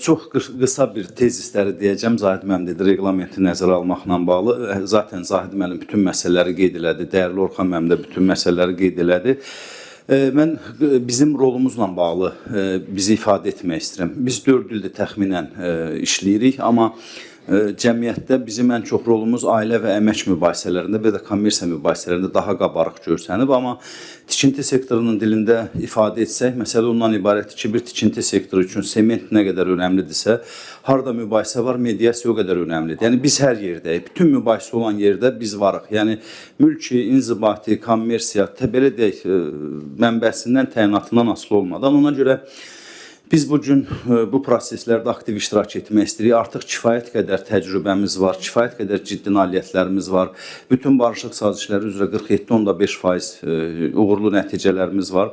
Çox qısa bir tezisləri deyəcəm. Zahid müəllim dedi, reglamenti nəzərə almaqla bağlı. Zaten Zahid müəllim bütün məsələləri qeyd elədi. Dəyərli Orxan müəllim də bütün məsələləri qeyd elədi. Mən bizim rolumuzla bağlı bizi ifadə etmək istəyirəm. Biz 4 ildir təxminən işləyirik, amma cəmiyyətdə bizim ən çox rolumuz ailə və əmək mübahisələrində və də kommersiya mübahisələrində daha qabarıq görsənib. Amma tikinti sektorunun dilində ifadə etsək, məsələ ondan ibarətdir ki, bir tikinti sektoru üçün sement nə qədər önəmlidirsə, harada mübahisə var, mediasiya o qədər önəmlidir. Yəni biz hər yerdəyik, bütün mübahisə olan yerdə biz varıq. Yəni mülki, inzibati, kommersiya, belə deyək, mənbəsindən, təyinatından asılı olmadan. Ona görə biz bugün bu proseslərdə aktiv iştirak etmək istəyirik. Artıq kifayət qədər təcrübəmiz var, kifayət qədər ciddi nailiyyətlərimiz var. Bütün barışıq sazişləri üzrə 47,5% uğurlu nəticələrimiz var.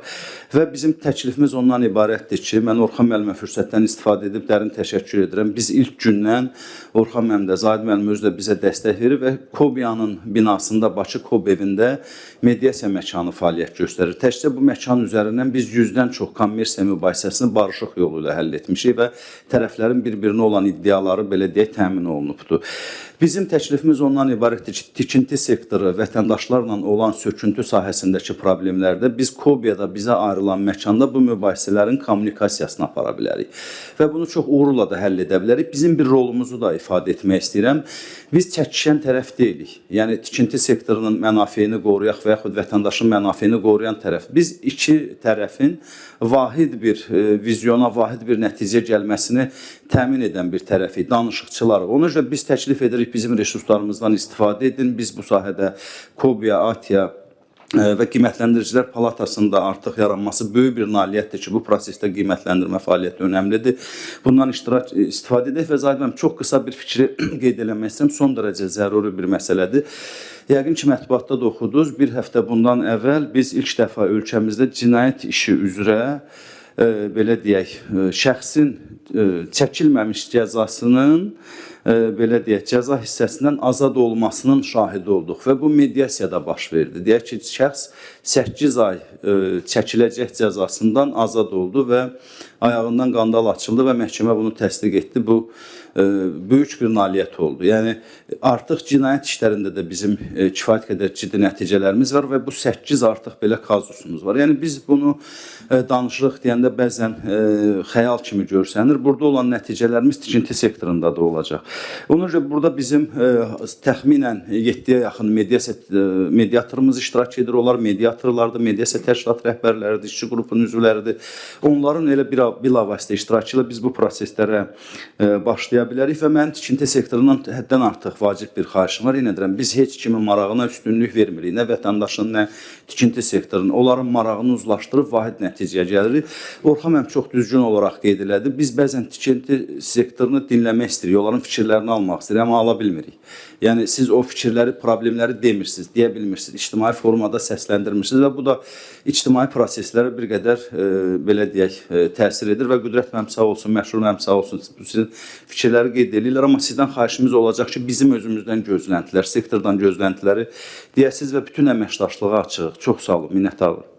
Və bizim təklifimiz ondan ibarətdir ki, mən Orxan müəllimə fürsətdən istifadə edib dərin təşəkkür edirəm. Biz ilk gündən Orxan müəllim də, Zahid müəllim özü də bizə dəstək verir və Kobiyanın binasında, Bakı Kob evində mediasiya məkanı fəaliyyət göstərir. Təkcə bu məkan üzərindən biz 100-dən çox kommersiya mübahisəsini barışıq yolu ilə həll etmişik və tərəflərin bir-birinə olan iddiaları belə deyək təmin olunubdur. Bizim təklifimiz ondan ibarətdir ki, tikinti sektoru vətəndaşlarla olan söküntü sahəsindəki problemlərdə biz Kobiyada bizə ayrılan məkanda bu mübahisələrin kommunikasiyasını apara bilərik. Və bunu çox uğurla da həll edə bilərik. Bizim bir rolumuzu da ifadə etmək istəyirəm. Biz çəkişən tərəf deyilik. Yəni tikinti sektorunun mənafeyini qoruyaq və yaxud vətəndaşın mənafeyini qoruyan tərəf. Biz iki tərəfin vahid bir vizyona, vahid bir nəticə gəlməsini təmin edən bir tərəfi, danışıqçılarıq. Ona görə biz təklif edirik, bizim resurslarımızdan istifadə edin. Biz bu sahədə Kobiya, ATİA və qiymətləndiricilər palatasında artıq yaranması böyük bir nailiyyətdir ki, bu prosesdə qiymətləndirmə fəaliyyəti önəmlidir. Bundan istifadə edək və Zahid müəllim çox qısa bir fikri qeyd eləmək istəyirəm. Son dərəcə zəruri bir məsələdir. Yəqin ki, mətbuatda da oxudunuz. Bir həftə bundan əvvəl biz ilk dəfə ölkəmizdə cinayət işi üzrə belə deyək, şəxsin çəkilməmiş cəzasının belə deyək, cəza hissəsindən azad olmasının şahidi olduq və bu mediasiyada baş verdi. Deyək ki, şəxs 8 ay çəkiləcək cəzasından azad oldu və ayağından qandal açıldı və məhkəmə bunu təsdiq etdi. Bu böyük bir nailiyyət oldu. Yəni artıq cinayət işlərində də bizim kifayət qədər ciddi nəticələrimiz var və bu 8 artıq belə kazusumuz var. Yəni biz bunu danışırıq deyəndə bəzən xəyal kimi görsənir. Burada olan nəticələrimiz tikinti sektorunda da olacaq. Ona görə burada bizim təxminən 7-yə yaxın mediatorımız iştirak edir. Onlar mediatorlardır, mediasiya təşkilat rəhbərləridir, işçi qrupunun üzvləridir. Onların elə bilavasitə iştirakı ilə biz bu proseslərə başlaya bilərik və mənim tikinti sektorundan həddən artıq vacib bir xahişim var. Yenə deyirəm, biz heç kimin marağına üstünlük vermirik. Nə vətəndaşın, nə tikinti sektorunun. Onların marağını uzlaşdırıb vahid nəticəyə gəlirik. Orxan müəllim çox düzgün olaraq qeyd elədi. Biz bəzən tikinti sektorunu dinləmək istəyirik, onların fikirlərini almaq istəyirik, amma ala bilmirik. Yəni siz o fikirləri, problemləri demirsiniz, deyə bilmirsiniz, ictimai formada səsləndirmirsiniz və bu da ictimai proseslərə bir qədər belə deyək, təsir edir və Qüdrət müəllim sağ olsun, Məşhur müəllim sağ olsun, sizin fikirləri qeyd edirlər, amma sizdən xahişimiz olacaq ki, bizim özümüzdən gözləntilər, sektordan gözləntiləri deyəsiniz və bütün əməkdaşlığa açığıq. Çox sağ olun, minnətdarım.